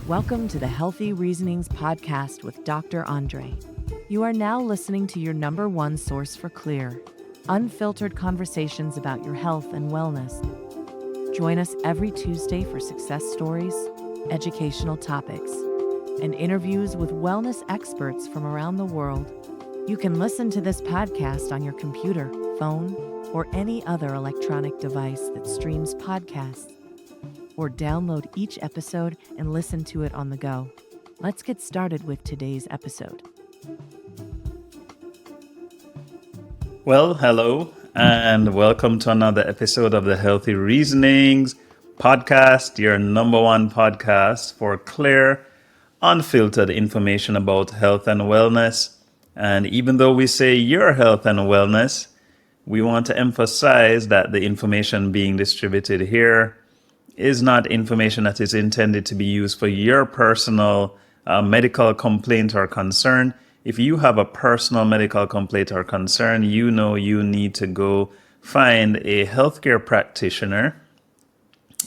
Welcome to the Healthy Reasonings podcast with Dr. Andre. You are now listening to your number one source for clear, unfiltered conversations about your health and wellness. Join us every Tuesday for success stories, educational topics, and interviews with wellness experts from around the world. You can listen to this podcast on your computer, phone, or any other electronic device that streams podcasts, or download each episode and listen to it on the go. Let's get started with today's episode. Well, hello, and welcome to another episode of the Healthy Reasonings podcast, your number one podcast for clear, unfiltered information about health and wellness. And even though we say your health and wellness, we want to emphasize that the information being distributed here is not information that is intended to be used for your personal medical complaint or concern. If you have a personal medical complaint or concern, you know you need to go find a healthcare practitioner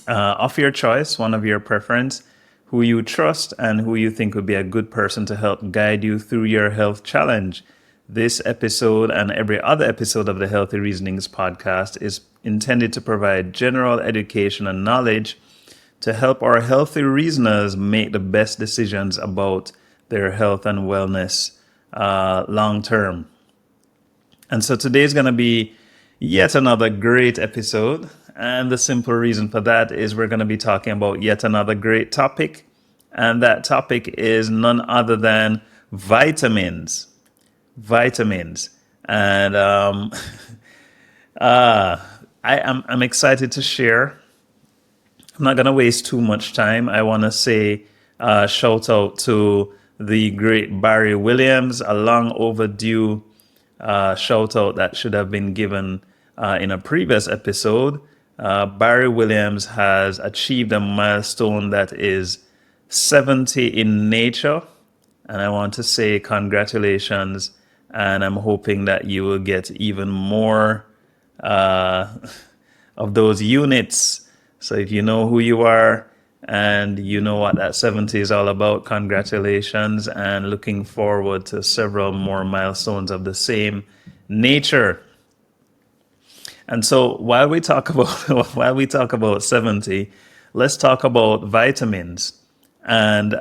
of your choice, one of your preference, who you trust and who you think would be a good person to help guide you through your health challenge. This episode and every other episode of the Healthy Reasonings podcast is intended to provide general education and knowledge to help our healthy reasoners make the best decisions about their health and wellness long term. And so today is going to be yet another great episode. And the simple reason for that is we're going to be talking about yet another great topic. And that topic is none other than vitamins. And I'm excited to share. I'm not going to waste too much time. I want to say shout out to the great Barry Williams, a long overdue shout out that should have been given in a previous episode. Barry Williams has achieved a milestone that is 70 in nature. And I want to say congratulations. And I'm hoping that you will get even more of those units. So if you know who you are and you know what that 70 is all about, congratulations, and looking forward to several more milestones of the same nature. And so while we talk about 70, let's talk about vitamins. And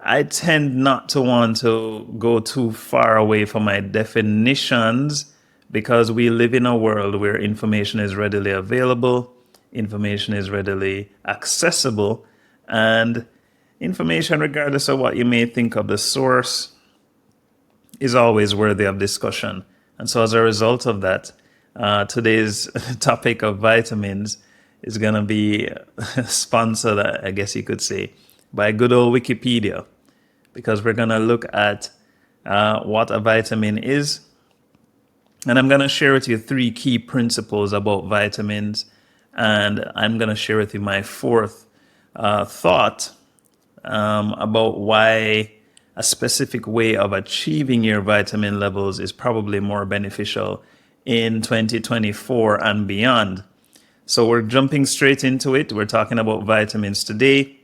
I tend not to want to go too far away from my definitions because we live in a world where information is readily available, information is readily accessible, and information, regardless of what you may think of the source, is always worthy of discussion. And so as a result of that, today's topic of vitamins is going to be sponsored, I guess you could say, by good old Wikipedia, because we're going to look at what a vitamin is. And I'm going to share with you 3 key principles about vitamins. And I'm going to share with you my 4th thought about why a specific way of achieving your vitamin levels is probably more beneficial in 2024 and beyond. So we're jumping straight into it. We're talking about vitamins today.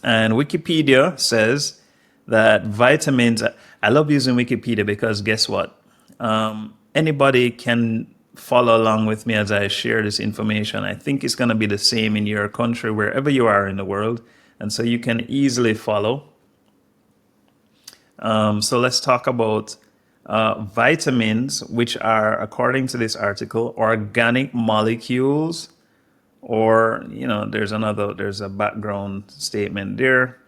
And Wikipedia says that vitamins, I love using Wikipedia because guess what? Anybody can follow along with me as I share this information. I think it's going to be the same in your country, wherever you are in the world. And so you can easily follow. So let's talk about vitamins, which are, according to this article, organic molecules. Or, there's a background statement there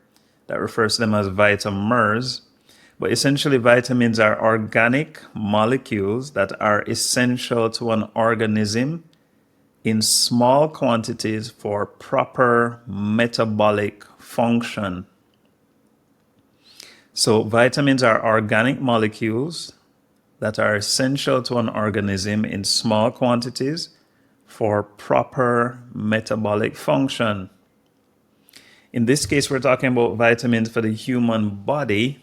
that refers to them as vitamins. But essentially, vitamins are organic molecules that are essential to an organism in small quantities for proper metabolic function. So vitamins are organic molecules that are essential to an organism in small quantities for proper metabolic function. In this case, we're talking about vitamins for the human body,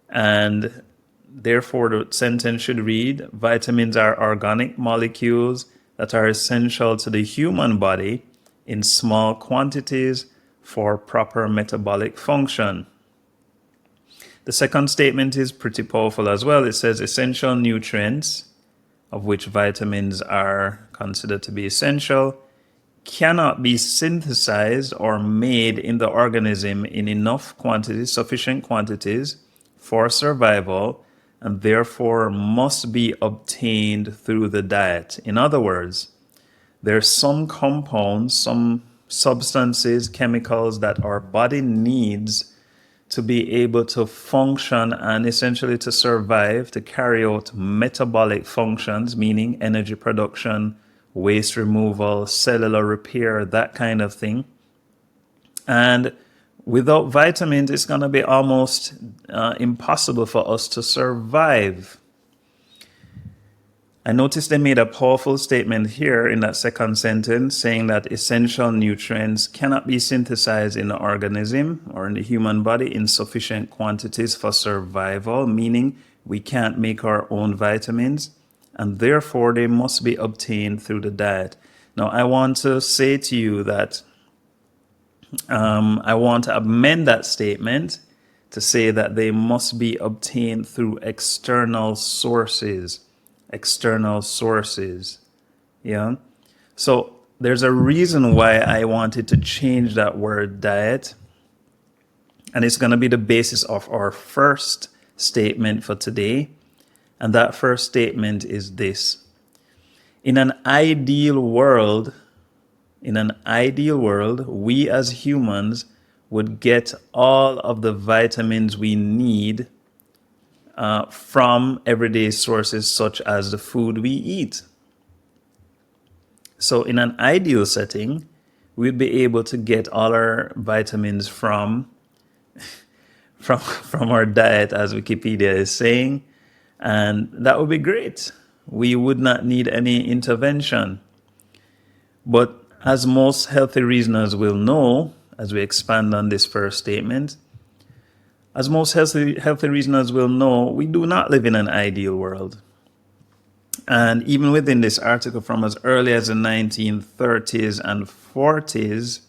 and therefore the sentence should read, vitamins are organic molecules that are essential to the human body in small quantities for proper metabolic function. The second statement is pretty powerful as well. It says essential nutrients, of which vitamins are considered to be essential, cannot be synthesized or made in the organism in enough quantities, sufficient quantities for survival, and therefore must be obtained through the diet. In other words, there's some compounds, some substances, chemicals that our body needs to be able to function and essentially to survive, to carry out metabolic functions, meaning energy production, waste removal, cellular repair, that kind of thing. And without vitamins, it's going to be almost impossible for us to survive. I noticed they made a powerful statement here in that second sentence saying that essential nutrients cannot be synthesized in the organism or in the human body in sufficient quantities for survival, meaning we can't make our own vitamins, and therefore they must be obtained through the diet. Now, I want to say to you that I want to amend that statement to say that they must be obtained through external sources. Yeah. So there's a reason why I wanted to change that word diet. And it's going to be the basis of our first statement for today. And that first statement is this. In an ideal world, we as humans would get all of the vitamins we need from everyday sources such as the food we eat. So in an ideal setting, we'd be able to get all our vitamins from our diet, as Wikipedia is saying, and that would be great. We would not need any intervention. But as most healthy reasoners will know, as we expand on this first statement, as most healthy reasoners will know, we do not live in an ideal world. And even within this article from as early as the 1930s and 40s,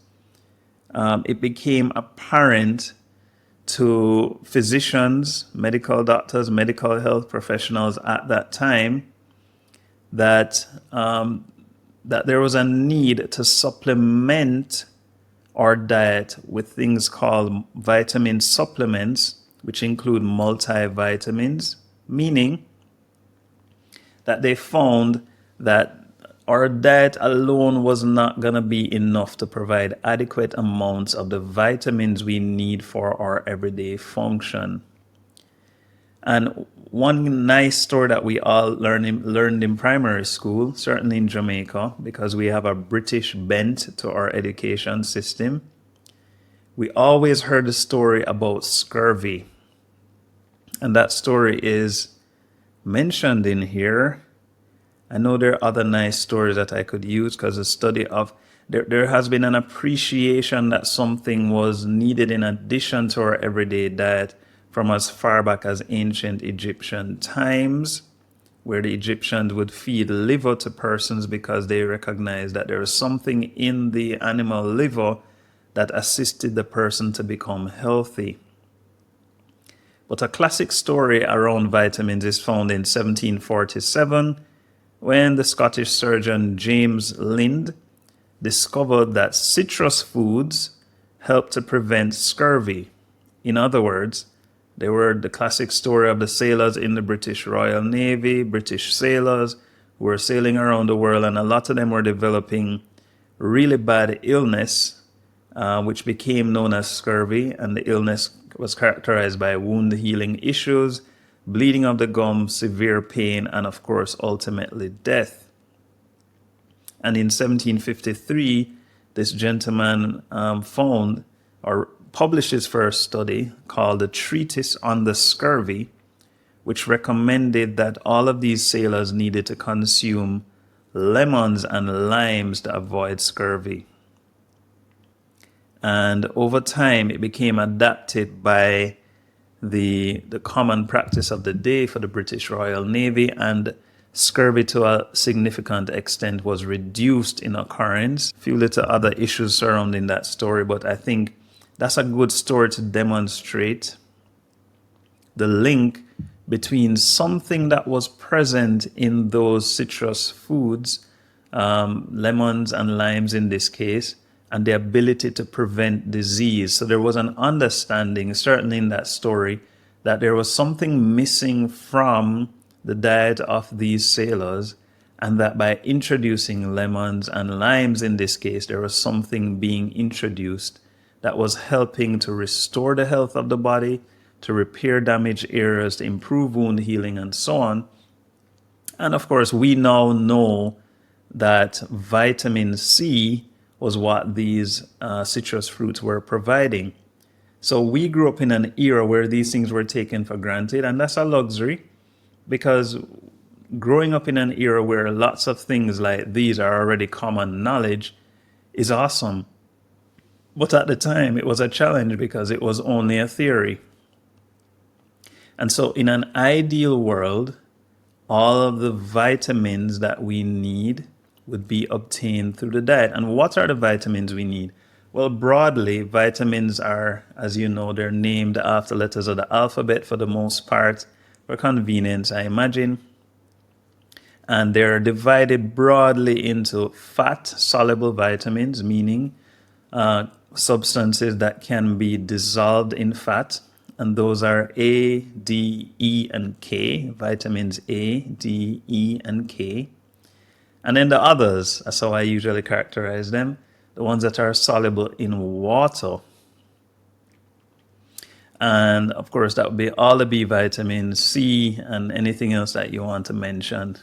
it became apparent to physicians, medical doctors, medical health professionals at that time that there was a need to supplement our diet with things called vitamin supplements, which include multivitamins, meaning that they found that our diet alone was not going to be enough to provide adequate amounts of the vitamins we need for our everyday function. And one nice story that we all learned in primary school, certainly in Jamaica, because we have a British bent to our education system, we always heard the story about scurvy. And that story is mentioned in here. I know there are other nice stories that I could use because the study of there has been an appreciation that something was needed in addition to our everyday diet from as far back as ancient Egyptian times, where the Egyptians would feed liver to persons because they recognized that there was something in the animal liver that assisted the person to become healthy. But a classic story around vitamins is found in 1747, when the Scottish surgeon James Lind discovered that citrus foods help to prevent scurvy. In other words, they were the classic story of the sailors in the British Royal Navy, British sailors who were sailing around the world, and a lot of them were developing really bad illness, which became known as scurvy, and the illness was characterized by wound healing issues, bleeding of the gums, severe pain, and of course, ultimately death. And in 1753, this gentleman found or published his first study called the Treatise on the Scurvy, which recommended that all of these sailors needed to consume lemons and limes to avoid scurvy. And over time, it became adapted by the common practice of the day for the British Royal Navy, and Scurvy to a significant extent was reduced in occurrence. A few little other issues surrounding that story, but I think that's a good story to demonstrate the link between something that was present in those citrus foods, lemons and limes in this case, and the ability to prevent disease. So there was an understanding, certainly in that story, that there was something missing from the diet of these sailors, and that by introducing lemons and limes in this case, there was something being introduced that was helping to restore the health of the body, to repair damaged areas, to improve wound healing, and so on. And of course, we now know that vitamin C was what these citrus fruits were providing. So we grew up in an era where these things were taken for granted, and that's a luxury, because growing up in an era where lots of things like these are already common knowledge is awesome. But at the time, it was a challenge because it was only a theory. And so in an ideal world, all of the vitamins that we need would be obtained through the diet. And what are the vitamins we need? Well, broadly, vitamins are, as you know, they're named after letters of the alphabet for the most part, for convenience, I imagine. And they're divided broadly into fat-soluble vitamins, meaning substances that can be dissolved in fat. And those are A, D, E, and K, vitamins A, D, E, and K. And then the others, that's how I usually characterize them, the ones that are soluble in water. And of course, that would be all the B vitamins, C, and anything else that you want to mention.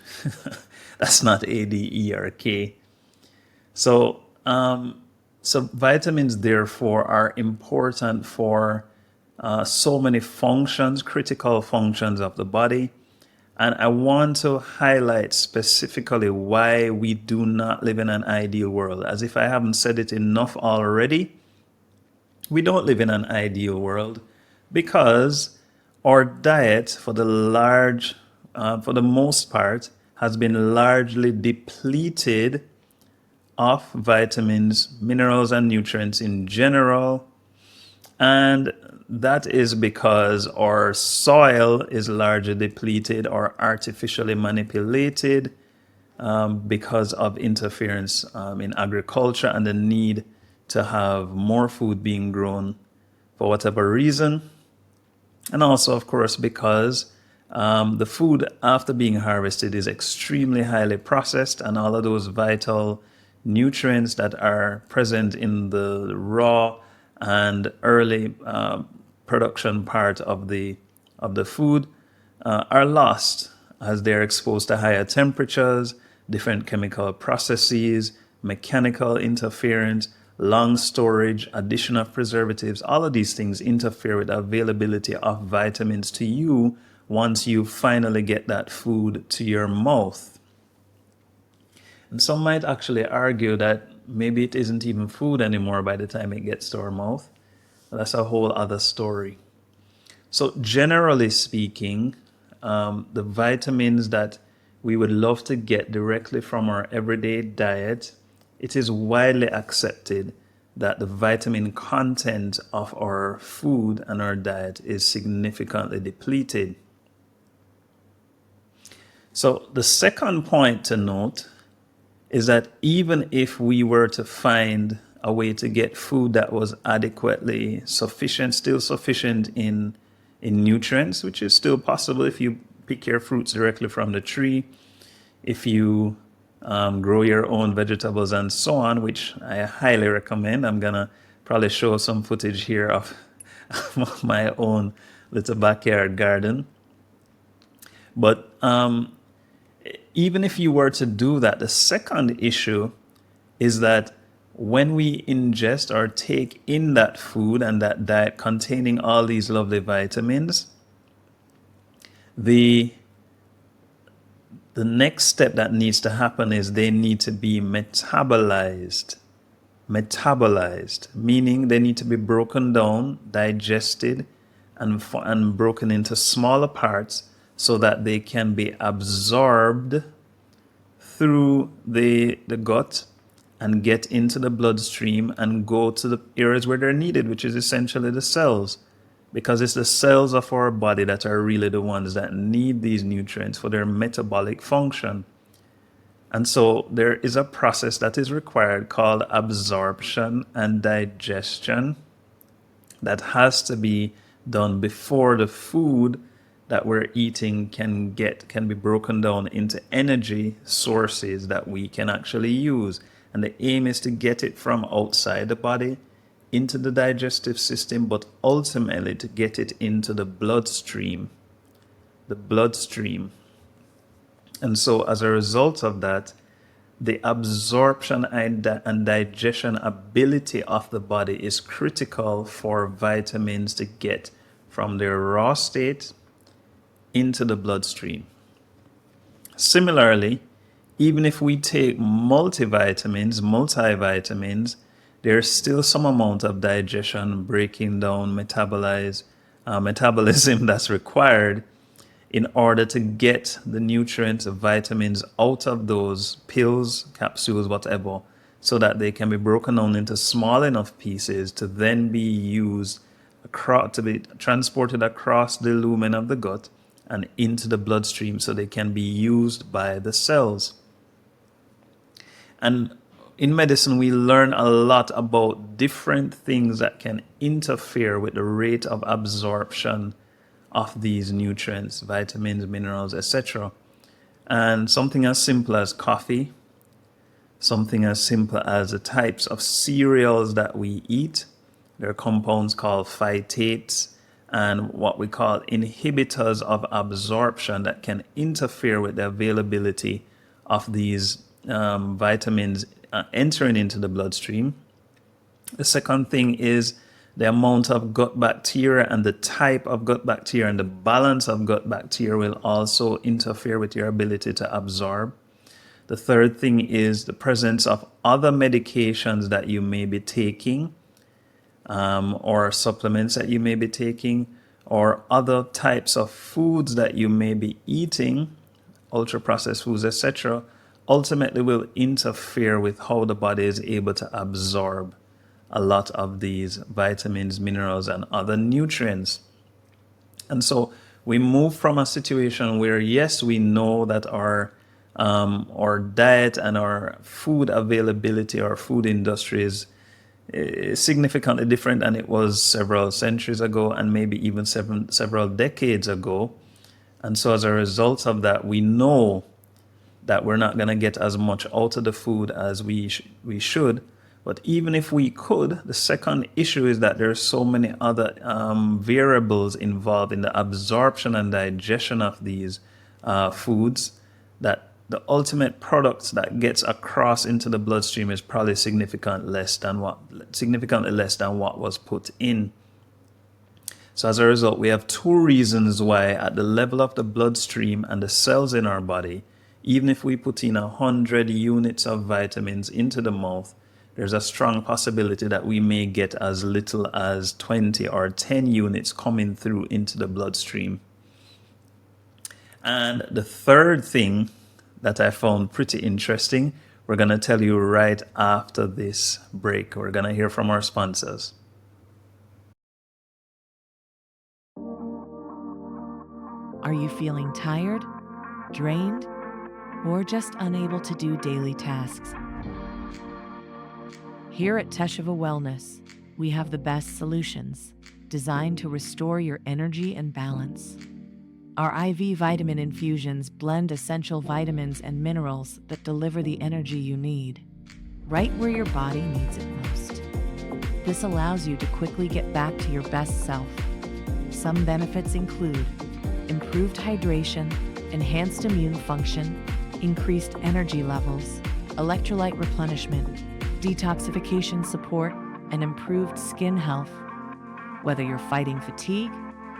That's not A, D, E, or K. So vitamins, therefore, are important for so many functions, critical functions of the body. And I want to highlight specifically why we do not live in an ideal world. As if I haven't said it enough already, we don't live in an ideal world because our diet, for the most part, has been largely depleted of vitamins, minerals, and nutrients in general. And that is because our soil is largely depleted or artificially manipulated because of interference in agriculture and the need to have more food being grown for whatever reason. And also, of course, because the food after being harvested is extremely highly processed, and all of those vital nutrients that are present in the raw and early production part of the food are lost as they're exposed to higher temperatures, different chemical processes, mechanical interference, long storage, addition of preservatives. All of these things interfere with the availability of vitamins to you once you finally get that food to your mouth. And some might actually argue that maybe it isn't even food anymore by the time it gets to our mouth. That's a whole other story. So generally speaking, the vitamins that we would love to get directly from our everyday diet, it is widely accepted that the vitamin content of our food and our diet is significantly depleted. So the second point to note is that even if we were to find a way to get food that was adequately sufficient, still sufficient in nutrients, which is still possible if you pick your fruits directly from the tree, if you grow your own vegetables and so on, which I highly recommend. I'm gonna probably show some footage here of my own little backyard garden. But even if you were to do that, the second issue is that when we ingest or take in that food and that diet containing all these lovely vitamins, the next step that needs to happen is they need to be metabolized, meaning they need to be broken down, digested, and broken into smaller parts so that they can be absorbed through the gut and get into the bloodstream and go to the areas where they're needed, which is essentially the cells, because it's the cells of our body that are really the ones that need these nutrients for their metabolic function. And so there is a process that is required called absorption and digestion that has to be done before the food that we're eating can be broken down into energy sources that we can actually use. And the aim is to get it from outside the body into the digestive system, but ultimately to get it into the bloodstream. And so as a result of that, the absorption and digestion ability of the body is critical for vitamins to get from their raw state into the bloodstream. Similarly, even if we take multivitamins, there's still some amount of digestion, breaking down, metabolism that's required in order to get the nutrients, the vitamins out of those pills, capsules, whatever, so that they can be broken down into small enough pieces to then be used to be transported across the lumen of the gut and into the bloodstream so they can be used by the cells. And in medicine, we learn a lot about different things that can interfere with the rate of absorption of these nutrients, vitamins, minerals, etc. And something as simple as coffee, something as simple as the types of cereals that we eat. There are compounds called phytates and what we call inhibitors of absorption that can interfere with the availability of these vitamins entering into the bloodstream. The second thing is the amount of gut bacteria and the type of gut bacteria and the balance of gut bacteria will also interfere with your ability to absorb. The third thing is the presence of other medications that you may be taking, or supplements that you may be taking, or other types of foods that you may be eating, ultra-processed foods, etc., ultimately will interfere with how the body is able to absorb a lot of these vitamins, minerals, and other nutrients. And so we move from a situation where, yes, we know that our diet and our food availability, our food industry is significantly different than it was several centuries ago and maybe even several decades ago. And so as a result of that, we know that we're not going to get as much out of the food as we should. But even if we could, the second issue is that there are so many other variables involved in the absorption and digestion of these foods that the ultimate products that gets across into the bloodstream is probably significantly less than what was put in. So as a result, we have two reasons why at the level of the bloodstream and the cells in our body, even if we put in 100 units of vitamins into the mouth, there's a strong possibility that we may get as little as 20 or 10 units coming through into the bloodstream. And the third thing that I found pretty interesting, we're going to tell you right after this break. We're going to hear from our sponsors. Are you feeling tired, drained, or just unable to do daily tasks? Here at Teshuvah Wellness, we have the best solutions designed to restore your energy and balance. Our IV vitamin infusions blend essential vitamins and minerals that deliver the energy you need, right where your body needs it most. This allows you to quickly get back to your best self. Some benefits include improved hydration, enhanced immune function, increased energy levels, electrolyte replenishment, detoxification support, and improved skin health. Whether you're fighting fatigue,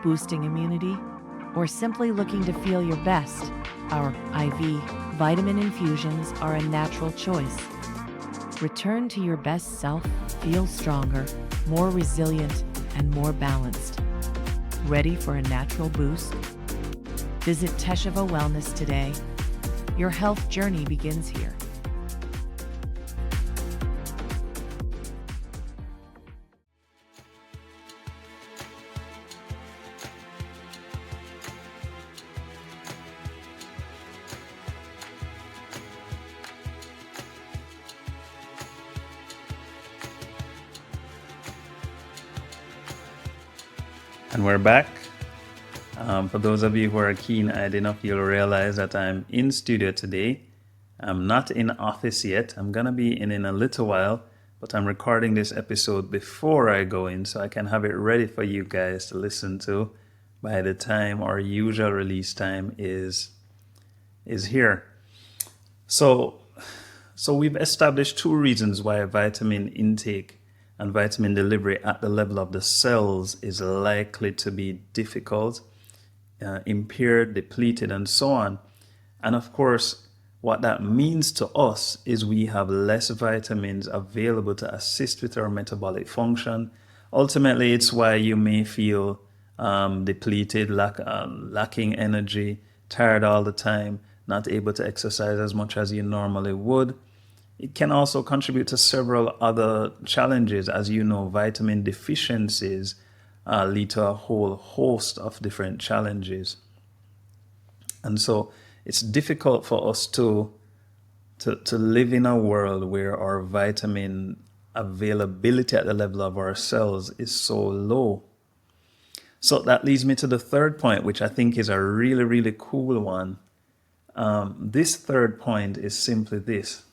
boosting immunity, or simply looking to feel your best, our IV vitamin infusions are a natural choice. Return to your best self, feel stronger, more resilient, and more balanced. Ready for a natural boost? Visit Teshava Wellness today. Your health journey begins here. And we're back. For those of you who are keen-eyed enough, you'll realize that I'm in studio today. I'm not in office yet. I'm going to be in a little while, but I'm recording this episode before I go in so I can have it ready for you guys to listen to by the time our usual release time is here. So we've established two reasons why vitamin intake and vitamin delivery at the level of the cells is likely to be difficult, impaired, depleted, and so on. And of course, what that means to us is we have less vitamins available to assist with our metabolic function. Ultimately, it's why you may feel depleted, lacking energy, tired all the time, not able to exercise as much as you normally would. It can also contribute to several other challenges. As you know, vitamin deficiencies lead to a whole host of different challenges. And so it's difficult for us to live in a world where our vitamin availability at the level of our cells is so low. So that leads me to the third point, which I think is a really, really cool one. This third point is simply this.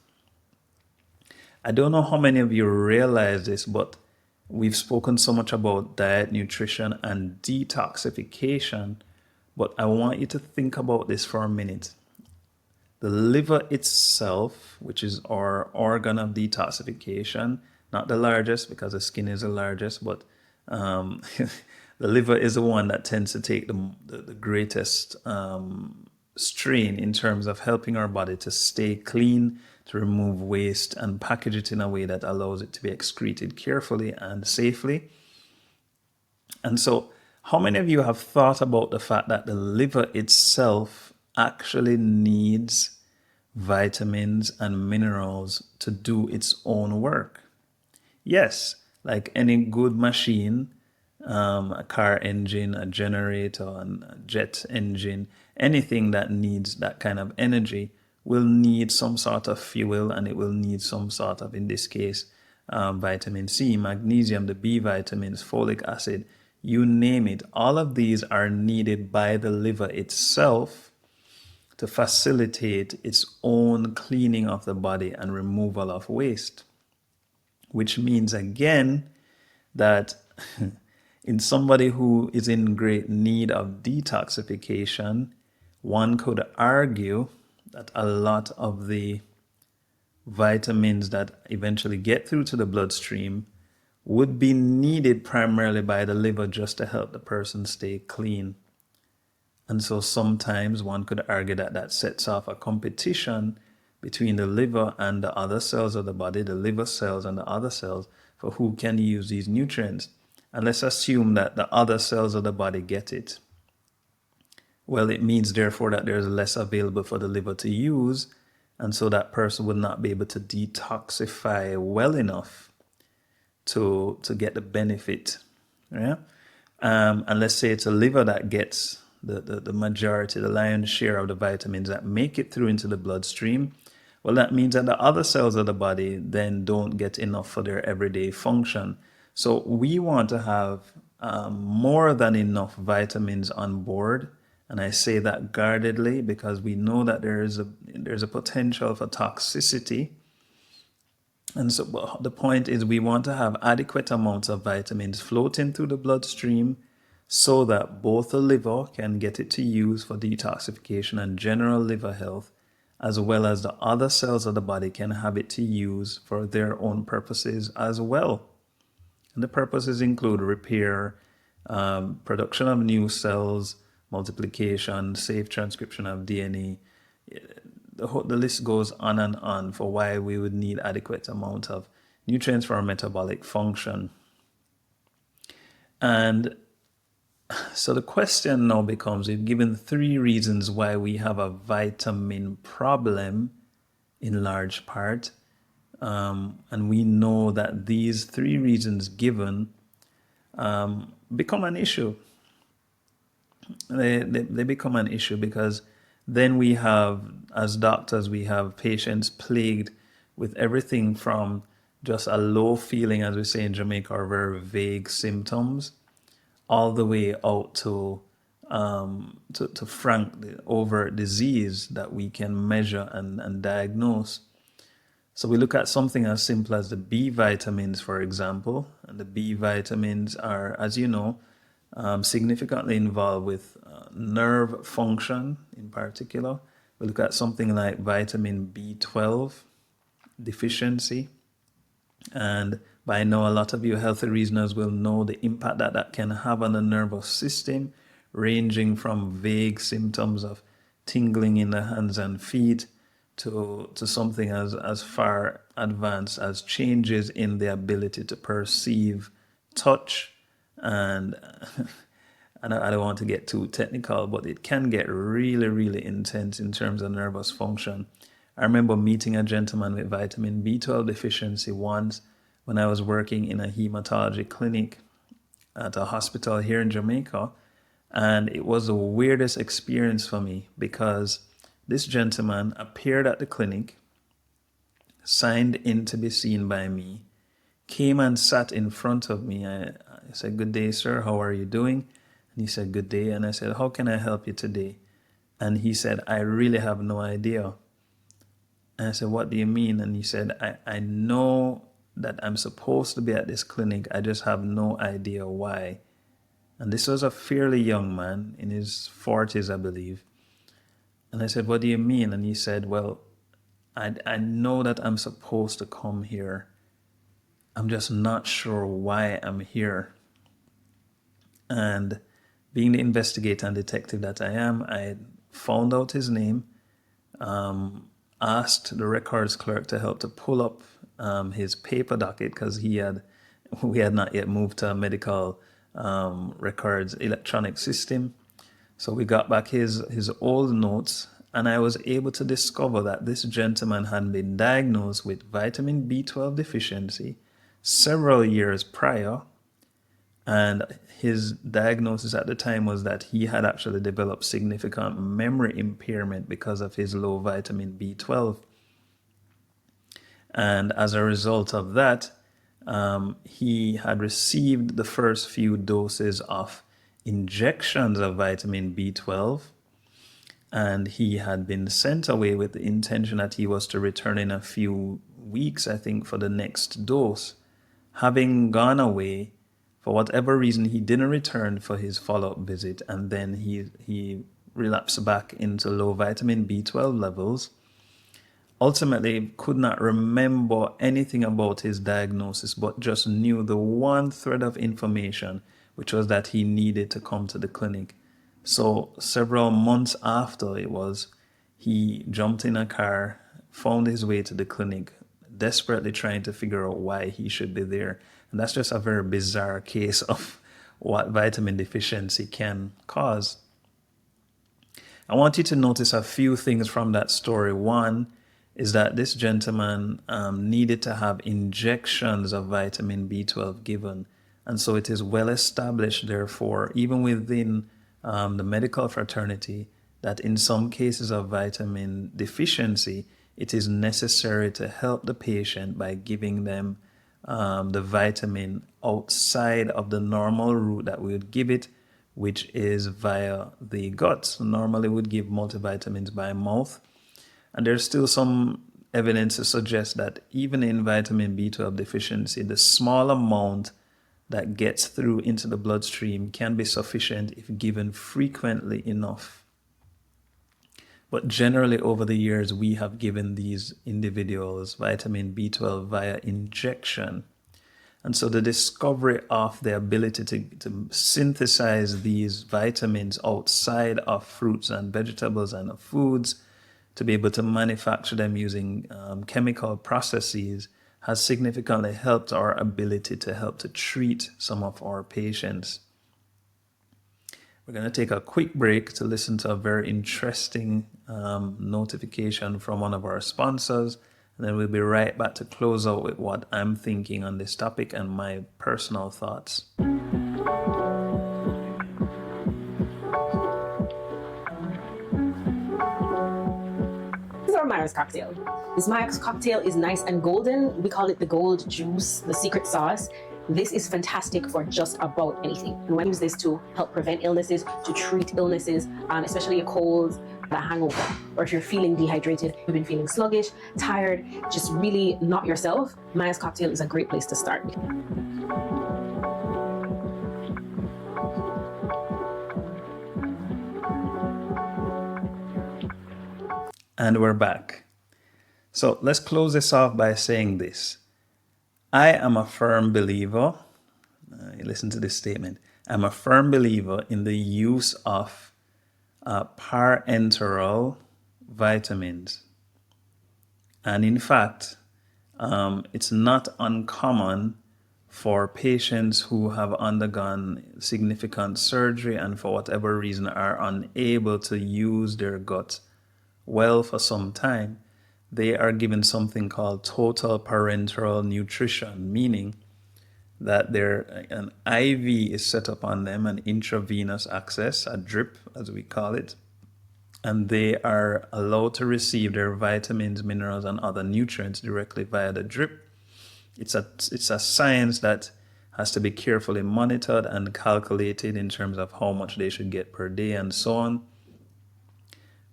I don't know how many of you realize this, but we've spoken so much about diet, nutrition, and detoxification, but I want you to think about this for a minute. The liver itself, which is our organ of detoxification, not the largest because the skin is the largest, but the liver is the one that tends to take the greatest strain in terms of helping our body to stay clean, to remove waste, and package it in a way that allows it to be excreted carefully and safely. And so, how many of you have thought about the fact that the liver itself actually needs vitamins and minerals to do its own work? Yes, like any good machine, a car engine, a generator, a jet engine, anything that needs that kind of energy will need some sort of fuel, and it will need some sort of, in this case, vitamin C, magnesium, the B vitamins, folic acid, you name it. All of these are needed by the liver itself to facilitate its own cleaning of the body and removal of waste. Which means, again, that in somebody who is in great need of detoxification, one could argue that a lot of the vitamins that eventually get through to the bloodstream would be needed primarily by the liver just to help the person stay clean. And so sometimes one could argue that that sets off a competition between the liver and the other cells of the body, the liver cells and the other cells, for who can use these nutrients. And let's assume that the other cells of the body get it. Well, it means therefore that there's less available for the liver to use, and so that person would not be able to detoxify well enough to get the benefit. Yeah? And let's say it's a liver that gets the majority, the lion's share of the vitamins that make it through into the bloodstream. Well, that means that the other cells of the body then don't get enough for their everyday function. So we want to have more than enough vitamins on board. And I say that guardedly because we know that there's a potential for toxicity. And so the point is we want to have adequate amounts of vitamins floating through the bloodstream so that both the liver can get it to use for detoxification and general liver health, as well as the other cells of the body can have it to use for their own purposes as well. And the purposes include repair, production of new cells, multiplication, safe transcription of DNA. The list goes on and on for why we would need adequate amount of nutrients for our metabolic function. And So the question now becomes, we've given 3 reasons why we have a vitamin problem in large part. And we know that these 3 reasons given become an issue. They become an issue because then we have, as doctors, we have patients plagued with everything from just a low feeling, as we say in Jamaica, or very vague symptoms, all the way out to frank overt disease that we can measure and diagnose. So we look at something as simple as the B vitamins, for example. And the B vitamins are, as you know, significantly involved with nerve function in particular. We look at something like vitamin B12 deficiency. And by now, a lot of you healthy reasoners will know the impact that that can have on the nervous system, ranging from vague symptoms of tingling in the hands and feet to something as far advanced as changes in the ability to perceive touch. And I don't want to get too technical, but it can get really, really intense in terms of nervous function. I remember meeting a gentleman with vitamin B12 deficiency once when I was working in a hematology clinic at a hospital here in Jamaica. And it was the weirdest experience for me because this gentleman appeared at the clinic, signed in to be seen by me, came and sat in front of me. I said, "Good day, sir. How are you doing?" And he said, "Good day." And I said, "How can I help you today?" And he said, "I really have no idea." And I said, "What do you mean?" And he said, I know that I'm supposed to be at this clinic. I just have no idea why. And this was a fairly young man in his 40s, I believe. And I said, "What do you mean?" And he said, "Well, I know that I'm supposed to come here. I'm just not sure why I'm here." And being the investigator and detective that I am, I found out his name, asked the records clerk to help to pull up his paper docket because we had not yet moved to a medical records electronic system. So we got back his old notes, and I was able to discover that this gentleman had been diagnosed with vitamin B12 deficiency several years prior. And his diagnosis at the time was that he had actually developed significant memory impairment because of his low vitamin B12. And as a result of that, he had received the first few doses of injections of vitamin B12, and he had been sent away with the intention that he was to return in a few weeks, I think, for the next dose. Having gone away, for whatever reason, he didn't return for his follow-up visit, and then he relapsed back into low vitamin B12 levels. Ultimately, could not remember anything about his diagnosis, but just knew the one thread of information, which was that he needed to come to the clinic. So several months after it was, he jumped in a car, found his way to the clinic, desperately trying to figure out why he should be there. And that's just a very bizarre case of what vitamin deficiency can cause. I want you to notice a few things from that story. One is that this gentleman needed to have injections of vitamin B12 given. And so it is well established, therefore, even within the medical fraternity, that in some cases of vitamin deficiency, it is necessary to help the patient by giving them the vitamin outside of the normal route that we would give it, which is via the gut. So normally we would give multivitamins by mouth. And there's still some evidence to suggest that even in vitamin B12 deficiency, the small amount that gets through into the bloodstream can be sufficient if given frequently enough. But generally over the years, we have given these individuals vitamin B12 via injection. And so the discovery of the ability to synthesize these vitamins outside of fruits and vegetables and foods, to be able to manufacture them using chemical processes, has significantly helped our ability to help to treat some of our patients. We're going to take a quick break to listen to a very interesting notification from one of our sponsors. And then we'll be right back to close out with what I'm thinking on this topic and my personal thoughts. Our Myers cocktail. This Myers cocktail is nice and golden. We call it the gold juice, the secret sauce. This is fantastic for just about anything. And we use this to help prevent illnesses, to treat illnesses, especially a cold, a hangover, or if you're feeling dehydrated, you've been feeling sluggish, tired, just really not yourself. Myers cocktail is a great place to start. And we're back. So let's close this off by saying this. I am a firm believer, listen to this statement, I'm a firm believer in the use of parenteral vitamins. And in fact, it's not uncommon for patients who have undergone significant surgery and for whatever reason are unable to use their gut well for some time, they are given something called total parenteral nutrition, meaning that an IV is set up on them, an intravenous access, a drip as we call it, and they are allowed to receive their vitamins, minerals, and other nutrients directly via the drip. It's a science that has to be carefully monitored and calculated in terms of how much they should get per day and so on.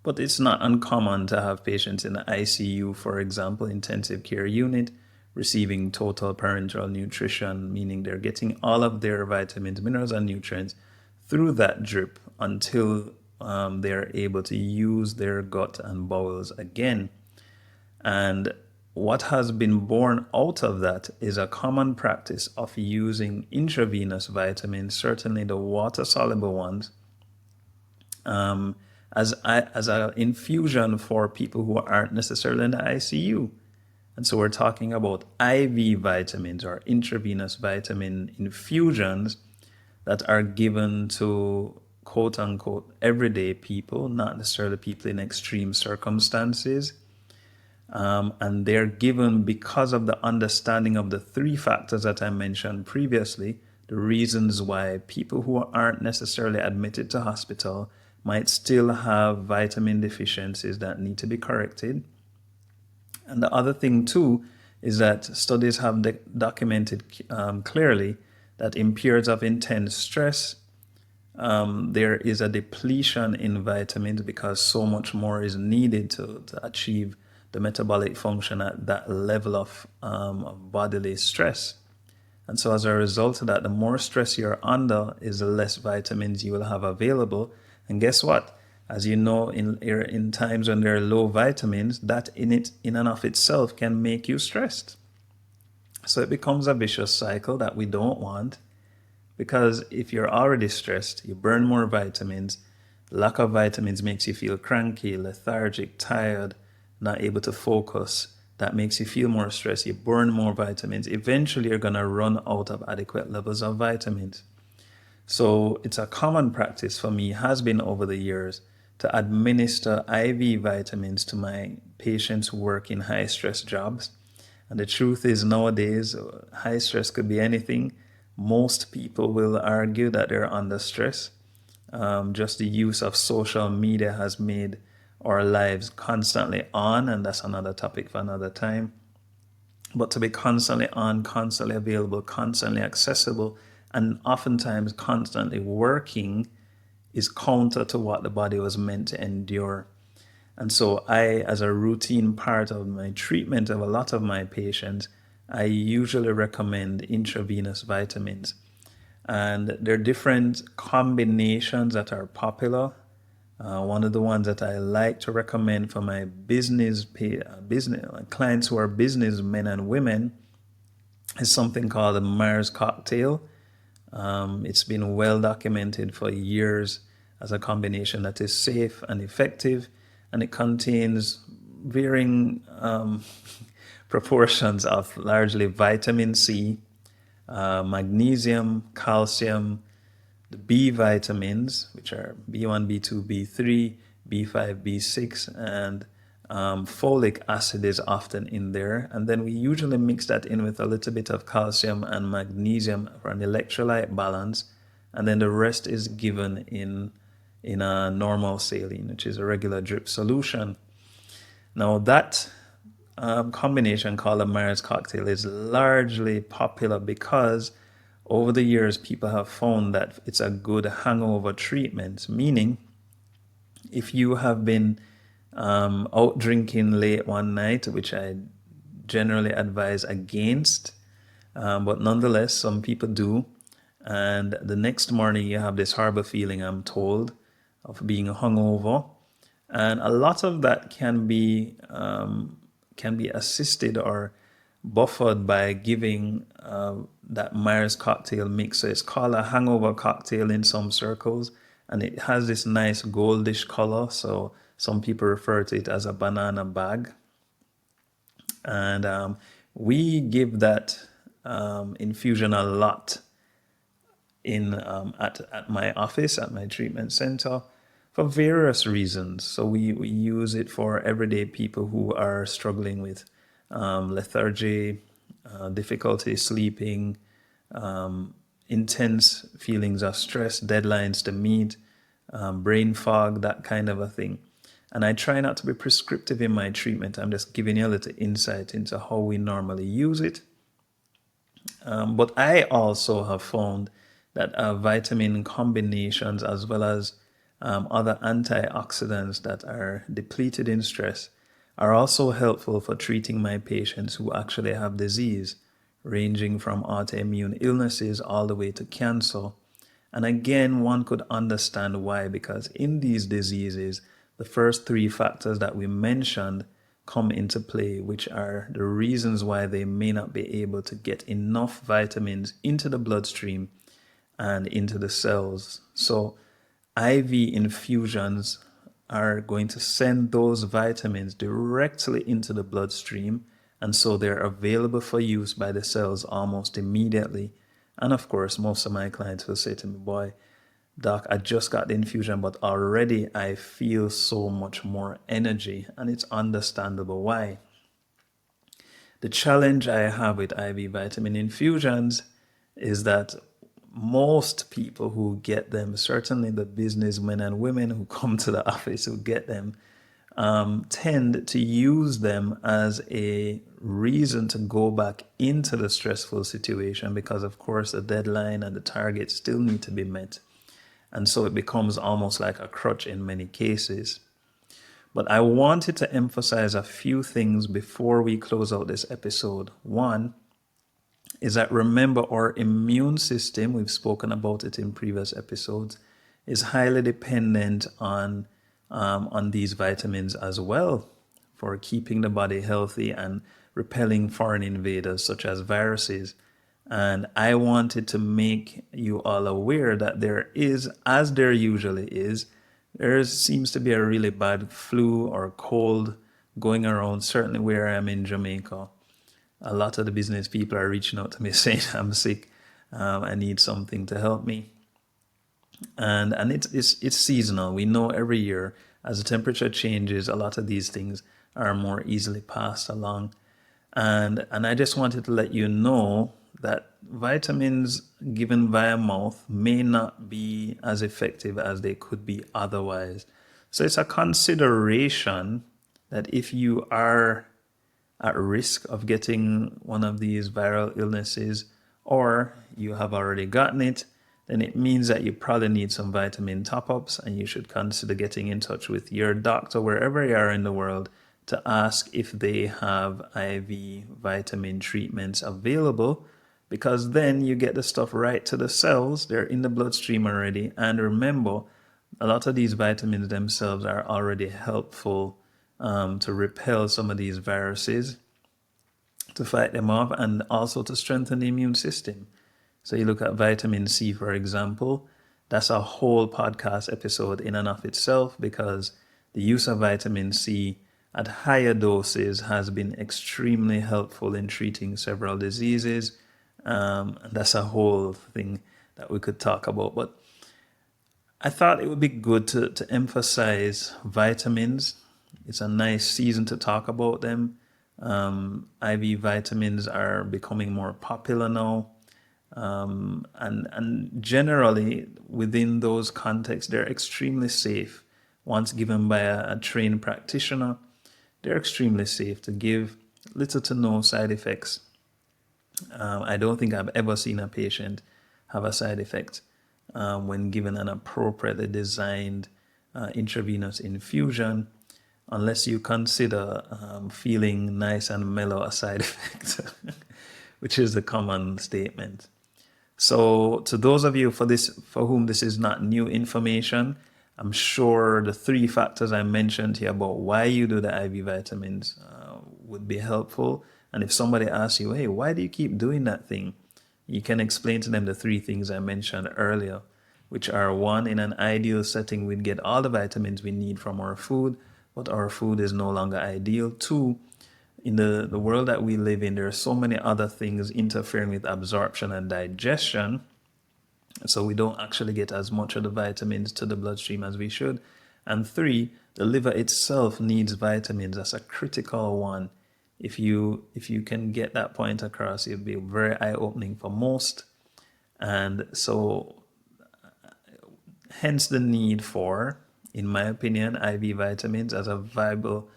But it's not uncommon to have patients in the ICU, for example, intensive care unit, receiving total parenteral nutrition, meaning they're getting all of their vitamins, minerals, and nutrients through that drip until they're able to use their gut and bowels again. And what has been born out of that is a common practice of using intravenous vitamins, certainly the water-soluble ones, as an infusion for people who aren't necessarily in the ICU. And so we're talking about IV vitamins or intravenous vitamin infusions that are given to quote unquote everyday people, not necessarily people in extreme circumstances. And they're given because of the understanding of the three factors that I mentioned previously, the reasons why people who aren't necessarily admitted to hospital might still have vitamin deficiencies that need to be corrected. And the other thing too is that studies have documented clearly that in periods of intense stress, there is a depletion in vitamins because so much more is needed to achieve the metabolic function at that level of bodily stress. And so as a result of that, the more stress you're under is the less vitamins you will have available. And guess what? As you know, in times when there are low vitamins, that in and of itself can make you stressed. So it becomes a vicious cycle that we don't want, because if you're already stressed, you burn more vitamins. Lack of vitamins makes you feel cranky, lethargic, tired, not able to focus. That makes you feel more stressed. You burn more vitamins. Eventually, you're going to run out of adequate levels of vitamins. So it's a common practice for me, has been over the years, to administer IV vitamins to my patients who work in high stress jobs. And the truth is nowadays, high stress could be anything. Most people will argue that they're under stress. Just the use of social media has made our lives constantly on, and that's another topic for another time. But to be constantly on, constantly available, constantly accessible, and oftentimes constantly working is counter to what the body was meant to endure. And so I, as a routine part of my treatment of a lot of my patients, I usually recommend intravenous vitamins. And there are different combinations that are popular. One of the ones that I like to recommend for my business clients who are businessmen and women is something called the Myers cocktail. It's been well documented for years as a combination that is safe and effective, and it contains varying proportions of largely vitamin C, magnesium, calcium, the B vitamins, which are B1, B2, B3, B5, B6, and folic acid is often in there. And then we usually mix that in with a little bit of calcium and magnesium for an electrolyte balance. And then the rest is given in a normal saline, which is a regular drip solution. Now that combination called a Myers cocktail is largely popular because over the years people have found that it's a good hangover treatment, meaning if you have been out drinking late one night, which I generally advise against, but nonetheless some people do, and the next morning you have this horrible feeling, I'm told, of being hungover, and a lot of that can be assisted or buffered by giving that Myers cocktail mix. So it's called a hangover cocktail in some circles, and it has this nice goldish color. So some people refer to it as a banana bag. And we give that infusion a lot at my office, at my treatment center, for various reasons. So we use it for everyday people who are struggling with lethargy, difficulty sleeping, intense feelings of stress, deadlines to meet, brain fog, that kind of a thing. And I try not to be prescriptive in my treatment. I'm just giving you a little insight into how we normally use it. But I also have found that vitamin combinations, as well as other antioxidants that are depleted in stress, are also helpful for treating my patients who actually have disease, ranging from autoimmune illnesses all the way to cancer. And again, one could understand why, because in these diseases, the first three factors that we mentioned come into play, which are the reasons why they may not be able to get enough vitamins into the bloodstream and into the cells. So IV infusions are going to send those vitamins directly into the bloodstream, and so they're available for use by the cells almost immediately. And of course, most of my clients will say to me, boy, Doc, I just got the infusion, but already I feel so much more energy, and it's understandable why. The challenge I have with IV vitamin infusions is that most people who get them, certainly the businessmen and women who come to the office who get them, tend to use them as a reason to go back into the stressful situation because, of course, the deadline and the target still need to be met. And so it becomes almost like a crutch in many cases. But I wanted to emphasize a few things before we close out this episode. One is that, remember, our immune system, we've spoken about it in previous episodes, is highly dependent on these vitamins as well for keeping the body healthy and repelling foreign invaders such as viruses. And I wanted to make you all aware that there is, as there usually is, there seems to be a really bad flu or cold going around, certainly where I am in Jamaica. A lot of the business people are reaching out to me saying, I'm sick, I need something to help me. And it's seasonal. We know every year as the temperature changes, a lot of these things are more easily passed along. And I just wanted to let you know that vitamins given via mouth may not be as effective as they could be otherwise. So it's a consideration that if you are at risk of getting one of these viral illnesses, or you have already gotten it, then it means that you probably need some vitamin top-ups, and you should consider getting in touch with your doctor wherever you are in the world to ask if they have IV vitamin treatments available, because then you get the stuff right to the cells. They're in the bloodstream already. And remember, a lot of these vitamins themselves are already helpful to repel some of these viruses, to fight them off, and also to strengthen the immune system. So you look at vitamin C, for example, that's a whole podcast episode in and of itself, because the use of vitamin C at higher doses has been extremely helpful in treating several diseases. And that's a whole thing that we could talk about. But I thought it would be good to emphasize vitamins. It's a nice season to talk about them. IV vitamins are becoming more popular now. And generally, within those contexts, they're extremely safe. Once given by a trained practitioner, they're extremely safe to give, little to no side effects. I don't think I've ever seen a patient have a side effect when given an appropriately designed intravenous infusion, unless you consider feeling nice and mellow a side effect, which is the common statement. So to those of you for whom this is not new information, I'm sure the 3 factors I mentioned here about why you do the IV vitamins would be helpful. And if somebody asks you, hey, why do you keep doing that thing? You can explain to them the 3 things I mentioned earlier, which are: 1, in an ideal setting, we'd get all the vitamins we need from our food, but our food is no longer ideal. 2, in the world that we live in, there are so many other things interfering with absorption and digestion, so we don't actually get as much of the vitamins to the bloodstream as we should. And 3, the liver itself needs vitamins. That's a critical one. If you can get that point across, it'll be very eye-opening for most. And so hence the need for, in my opinion, IV vitamins as a viable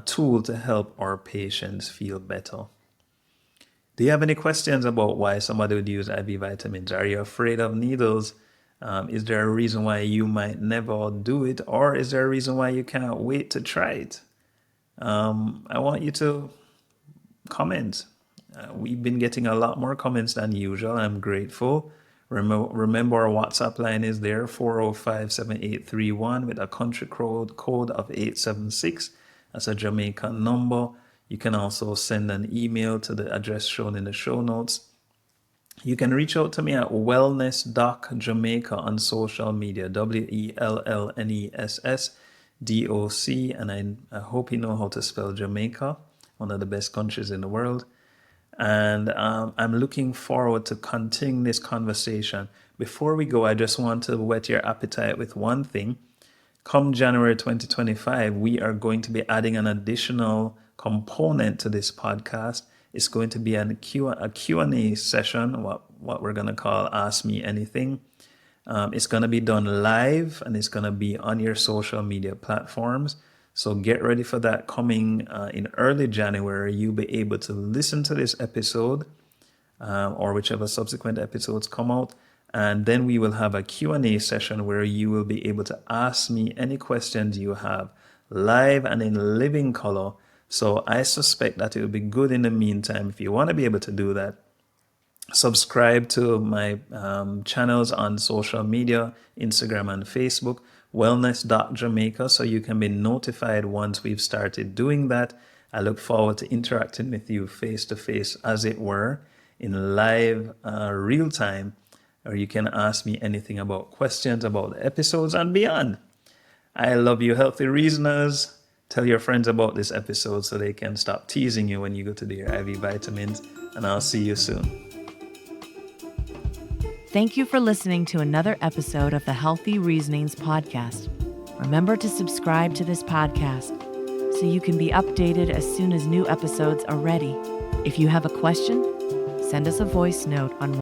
tool to help our patients feel better. Do you have any questions about why somebody would use IV vitamins? Are you afraid of needles? Is there a reason why you might never do it? Or is there a reason why you can't wait to try it? I want you to comment. We've been getting a lot more comments than usual. I'm grateful. Remember our WhatsApp line is there, 405-7831 with a country code of 876. That's a Jamaican number. You can also send an email to the address shown in the show notes. You can reach out to me at wellness.jamaica on social media, WELLNESSDOC, and I hope you know how to spell Jamaica, one of the best countries in the world. And I'm looking forward to continuing this conversation. Before we go, I just want to whet your appetite with one thing. Come January 2025, we are going to be adding an additional component to this podcast. It's going to be a Q&A session, what we're going to call Ask Me Anything. It's going to be done live, and it's going to be on your social media platforms. So get ready for that coming in early January. You'll be able to listen to this episode or whichever subsequent episodes come out. And then we will have a Q&A session where you will be able to ask me any questions you have live and in living color. So I suspect that it will be good in the meantime. If you want to be able to do that, subscribe to my channels on social media, Instagram and Facebook, wellness.jamaica, so you can be notified once we've started doing that. I look forward to interacting with you face to face, as it were, in live real time, or you can ask me anything about questions about the episodes and beyond. I love you, healthy reasoners. Tell your friends about this episode so they can stop teasing you when you go to do your IV vitamins, and I'll see you soon. Thank you for listening to another episode of the Healthy Reasonings podcast. Remember to subscribe to this podcast so you can be updated as soon as new episodes are ready. If you have a question, send us a voice note on